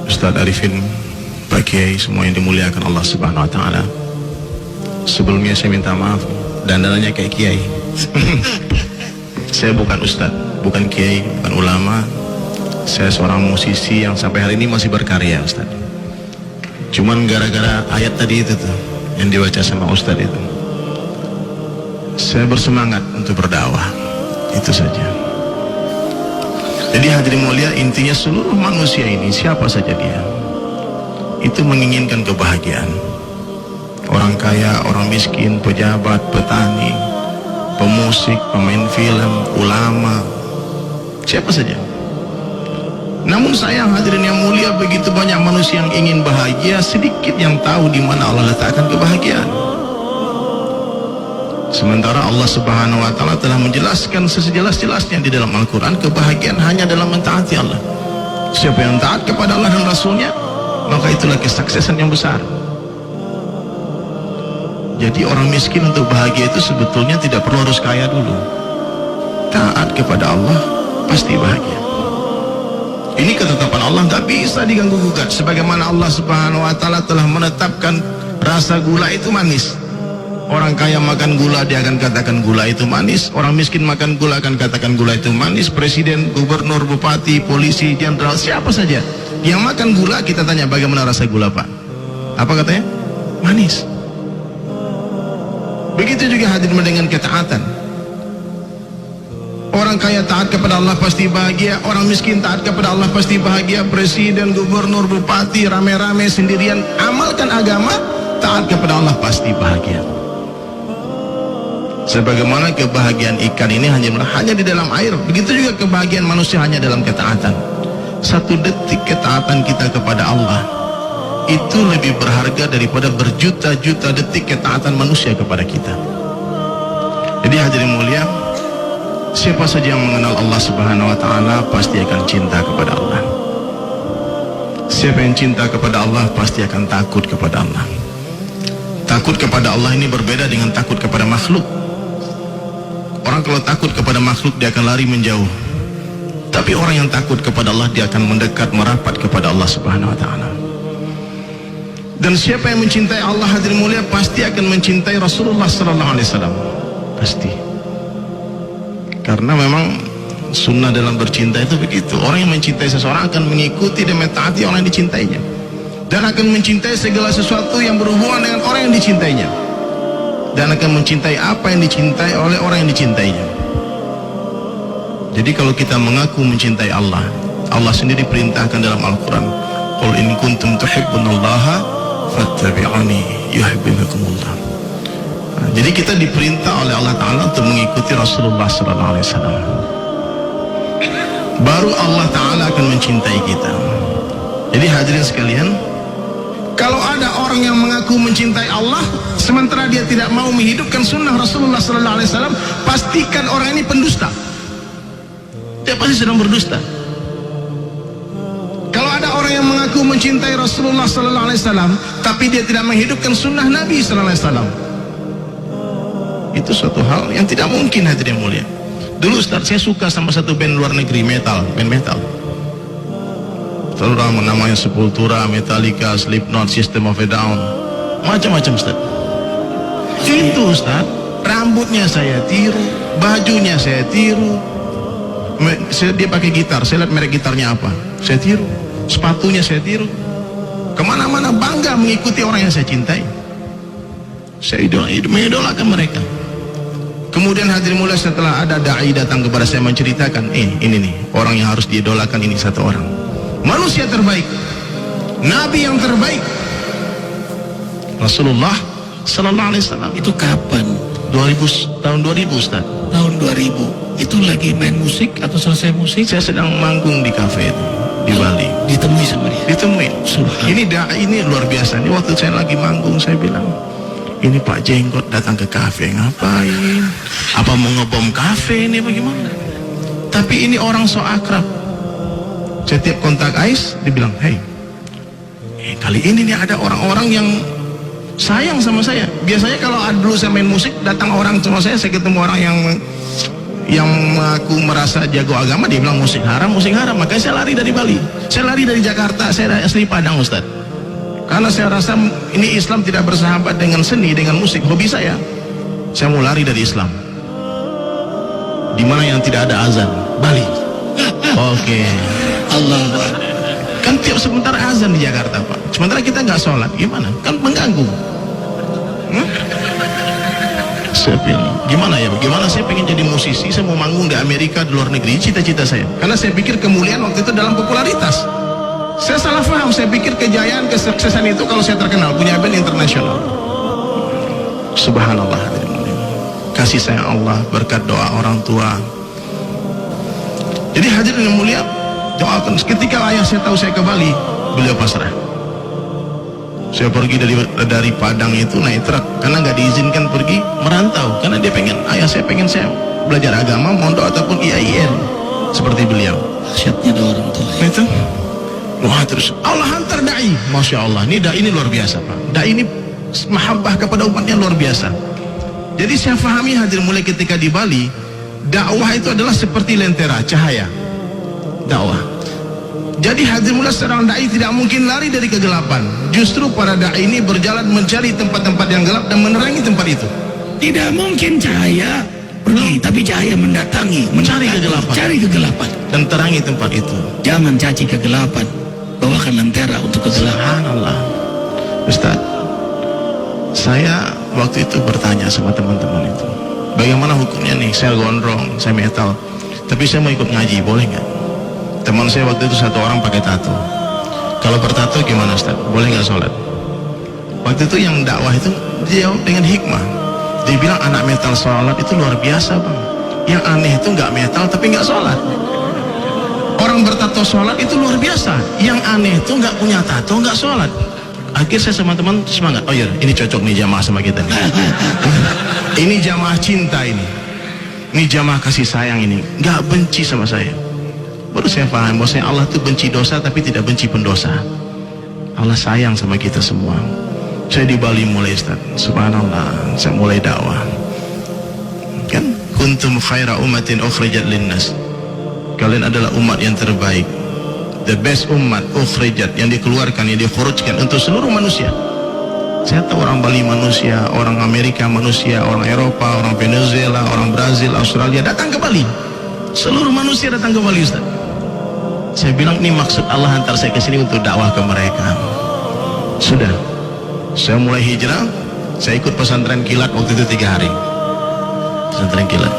Ustadz Arifin, Pak Kiai, semua yang dimuliakan Allah Subhanahu wa Ta'ala. Sebelumnya saya minta maaf, dandanannya kayak Kiai. Saya bukan Ustadz, bukan Kiai, bukan ulama. Saya seorang musisi yang sampai hari ini masih berkarya, Ustadz. Cuman gara-gara ayat tadi itu tuh yang dibaca sama Ustadz itu, saya bersemangat untuk berdakwah. Itu saja. Jadi hadirin mulia, intinya seluruh manusia ini, siapa saja dia, itu menginginkan kebahagiaan. Orang kaya, orang miskin, pejabat, petani, pemusik, pemain film, ulama, siapa saja. Namun sayang hadirin yang mulia, begitu banyak manusia yang ingin bahagia, sedikit yang tahu di mana Allah letakkan kebahagiaan. Sementara Allah Subhanahu wa Ta'ala telah menjelaskan sejelas-jelasnya di dalam Al-Quran, kebahagiaan hanya dalam mentaati Allah. Siapa yang taat kepada Allah dan Rasulnya, maka itulah kesuksesan yang besar. Jadi orang miskin untuk bahagia itu sebetulnya tidak perlu harus kaya dulu. Taat kepada Allah pasti bahagia. Ini ketetapan Allah, tak bisa diganggu gugat. Sebagaimana Allah Subhanahu wa Ta'ala telah menetapkan rasa gula itu manis. Orang kaya makan gula, dia akan katakan gula itu manis. Orang miskin makan gula, akan katakan gula itu manis. Presiden, gubernur, bupati, polisi, jenderal, siapa saja yang makan gula, kita tanya bagaimana rasa gula, Pak? Apa katanya? Manis. Begitu juga hadirin dengan ketaatan. Orang kaya taat kepada Allah pasti bahagia. Orang miskin taat kepada Allah pasti bahagia. Presiden, gubernur, bupati, rame-rame, sendirian, amalkan agama, taat kepada Allah pasti bahagia. Sebagaimana kebahagiaan ikan ini hanya di dalam air, begitu juga kebahagiaan manusia hanya dalam ketaatan. Satu detik ketaatan kita kepada Allah itu lebih berharga daripada berjuta-juta detik ketaatan manusia kepada kita. Jadi hadirin mulia, siapa saja yang mengenal Allah Subhanahu wa Ta'ala pasti akan cinta kepada Allah. Siapa yang cinta kepada Allah pasti akan takut kepada Allah. Takut kepada Allah ini berbeda dengan takut kepada makhluk. Orang kalau takut kepada makhluk, dia akan lari menjauh. Tapi orang yang takut kepada Allah, dia akan mendekat, merapat kepada Allah Subhanahu wa Ta'ala. Dan siapa yang mencintai Allah hadirin mulia pasti akan mencintai Rasulullah sallallahu alaihi wasallam. Pasti. Karena memang sunnah dalam bercinta itu begitu. Orang yang mencintai seseorang akan mengikuti dan mentaati orang yang dicintainya, dan akan mencintai segala sesuatu yang berhubungan dengan orang yang dicintainya, dan akan mencintai apa yang dicintai oleh orang yang dicintainya. Jadi kalau kita mengaku mencintai Allah, Allah sendiri perintahkan dalam Al-Quran, qul in kuntum tuhibbunallaha fattabi'uni yuhibbukumullah. Jadi kita diperintah oleh Allah Ta'ala untuk mengikuti Rasulullah sallallahu alaihi wasallam. Baru Allah Ta'ala akan mencintai kita. Jadi hadirin sekalian, kalau ada orang yang mengaku mencintai Allah sementara dia tidak mau menghidupkan sunnah Rasulullah sallallahu alaihi wasallam, pastikan orang ini pendusta. Dia pasti sedang berdusta. Kalau ada orang yang mengaku mencintai Rasulullah sallallahu alaihi wasallam tapi dia tidak menghidupkan sunnah Nabi sallallahu alaihi wasallam, itu suatu hal yang tidak mungkin hadirin mulia. Dulu Ustaz, saya suka sama satu band luar negeri, band metal. Terutama namanya Sepultura, Metallica, Slipknot, System of a Down, macam-macam Ustaz. Itu Ustaz, rambutnya saya tiru, bajunya saya tiru. Dia pakai gitar, saya lihat merek gitarnya apa, saya tiru. Sepatunya saya tiru. Kemana-mana bangga mengikuti orang yang saya cintai. Saya mengidolakan mereka. Kemudian hadirin mulia, setelah ada da'i datang kepada saya menceritakan, ini nih orang yang harus diidolakan, ini satu orang, manusia terbaik, Nabi yang terbaik, Rasulullah sallallahu alaihi wasallam. Itu kapan? Tahun 2000 Ustaz. Tahun 2000. Itu lagi main musik atau selesai musik? Saya sedang manggung di kafe itu di Bali. Ditemui sama dia? Ditemuin. Ini da'i ini luar biasa. Ini waktu saya lagi manggung, saya bilang, ini Pak Jenggot datang ke kafe, ngapain? Apa mau ngebom kafe ini bagaimana? Tapi ini orang so akrab. Setiap kontak Ais, dibilang, hey, kali ini nih ada orang-orang yang sayang sama saya. Biasanya kalau dulu saya main musik, datang orang sama saya ketemu orang yang yang aku merasa jago agama, dia bilang musik haram, makanya saya lari dari Bali, saya lari dari Jakarta, saya asli Padang Ustaz, karena saya rasa ini Islam tidak bersahabat dengan seni, dengan musik, hobi saya mau lari dari Islam. Di mana yang tidak ada azan? Bali. Oke. Allah. Kan tiap sebentar azan di Jakarta Pak, sementara kita nggak sholat, gimana? Kan mengganggu. Saya pilih, gimana ya? Bagaimana saya pengen jadi musisi, saya mau manggung di Amerika, di luar negeri, cita-cita saya. Karena saya pikir kemuliaan waktu itu dalam popularitas. Saya salah paham, saya pikir kejayaan, kesuksesan itu kalau saya terkenal, punya band internasional. Subhanallah. Kasih sayang Allah, berkat doa orang tua. Jadi hadirin yang mulia, doakan. Ketika ayah saya tahu saya ke Bali, beliau pasrah. Saya pergi dari Padang itu naik truk, karena nggak diizinkan pergi merantau, karena dia pengen, ayah saya pengen saya belajar agama, mondok ataupun IAIN seperti beliau. Dahsyatnya ada orang tua. Itu, wah terus Allah hantar dai, masya Allah, ini dai ini luar biasa Pak. Dai ini mahabbah kepada umatnya luar biasa. Jadi saya pahami hadir mulai ketika di Bali, dakwah itu adalah seperti lentera cahaya, dakwah. Jadi hadir mulai seorang dai tidak mungkin lari dari kegelapan. Justru para dai ini berjalan mencari tempat-tempat yang gelap dan menerangi tempat itu. Tidak mungkin cahaya pergi, tapi cahaya mendatangi, Mencari kegelapan. cari kegelapan Dan terangi tempat itu. Jangan caci kegelapan, bawakan lentera untuk kegelapan. Subhanallah. Ustaz, saya waktu itu bertanya sama teman-teman itu, bagaimana hukumnya nih, saya gondrong, saya metal, tapi saya mau ikut ngaji, boleh nggak? Teman saya waktu itu satu orang pakai tato. Kalau bertato gimana Ustaz? Boleh nggak sholat? Waktu itu yang dakwah itu dia jawab dengan hikmah. Dia bilang anak metal sholat itu luar biasa Bang. Yang aneh itu nggak metal tapi nggak sholat. Orang bertato sholat itu luar biasa. Yang aneh itu nggak punya tato nggak sholat. Akhirnya saya sama teman semangat. Oh iya, ini cocok nih jamaah sama kita nih. Ini jamaah cinta ini. Ini jamaah kasih sayang ini. Nggak benci sama saya. Baru saya paham bahwasanya Allah itu benci dosa tapi tidak benci pendosa. Allah sayang sama kita semua. Saya di Bali mulai Ustaz, subhanallah, saya mulai dakwah. Kan kuntum khaira ummatin ukhrijat linnas. Kalian adalah umat yang terbaik. The best umat ukhrijat, yang dikeluarkan, yang dikhurujkan untuk seluruh manusia. Saya tahu orang Bali manusia, orang Amerika manusia, orang Eropa, orang Venezuela, orang Brazil, Australia datang ke Bali. Seluruh manusia datang ke Bali Ustaz. Saya bilang ini maksud Allah hantar saya ke sini untuk dakwah ke mereka. Sudah, saya mulai hijrah. Saya ikut pesantren kilat waktu itu 3 hari. Pesantren kilat.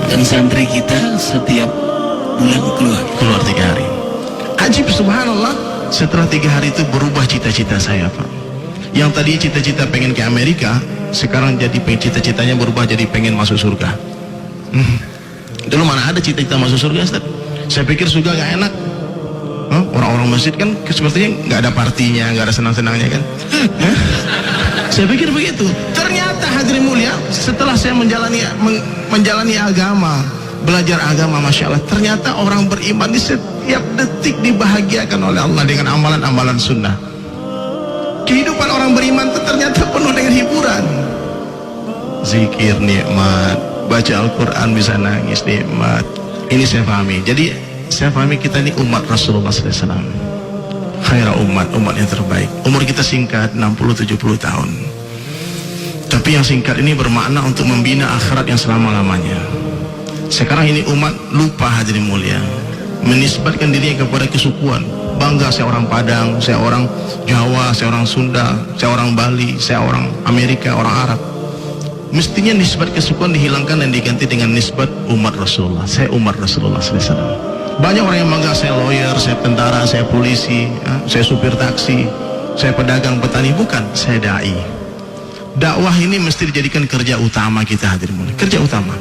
Dan santri kita setiap bulan keluar 3 hari. Ajib subhanallah. Setelah 3 hari itu berubah cita-cita saya Pak. Yang tadi cita-cita pengen ke Amerika, sekarang jadi cita-citanya berubah jadi pengen masuk surga. Dulu mana ada cita-cita masuk surga Ustaz? Saya pikir surga gak enak. Orang-orang masjid kan sepertinya gak ada partinya, gak ada senang-senangnya kan. Saya pikir begitu. Ternyata hadirin mulia, setelah saya menjalani agama, belajar agama, masya Allah, ternyata orang beriman di setiap detik dibahagiakan oleh Allah dengan amalan-amalan sunnah. Kehidupan orang beriman itu ternyata penuh dengan hiburan. Zikir nikmat, baca Al-Quran bisa nangis nikmat. Ini saya pahami. Jadi saya pahami kita ini umat Rasulullah SAW, khairah umat yang terbaik. Umur kita singkat 60-70 tahun, tapi yang singkat ini bermakna untuk membina akhirat yang selama-lamanya. Sekarang ini umat lupa hadirin mulia, menisbatkan dirinya kepada kesukuan. Bangga saya orang Padang, saya orang Jawa, saya orang Sunda, saya orang Bali, saya orang Amerika, orang Arab. Mestinya nisbat kesukuan dihilangkan dan diganti dengan nisbat umat Rasulullah. Saya umat Rasulullah SAW. Banyak orang yang bangga, saya lawyer, saya tentara, saya polisi, saya supir taksi, saya pedagang, petani. Bukan, saya dai. Dakwah ini mesti dijadikan kerja utama kita hadirin mulia. Kerja utama.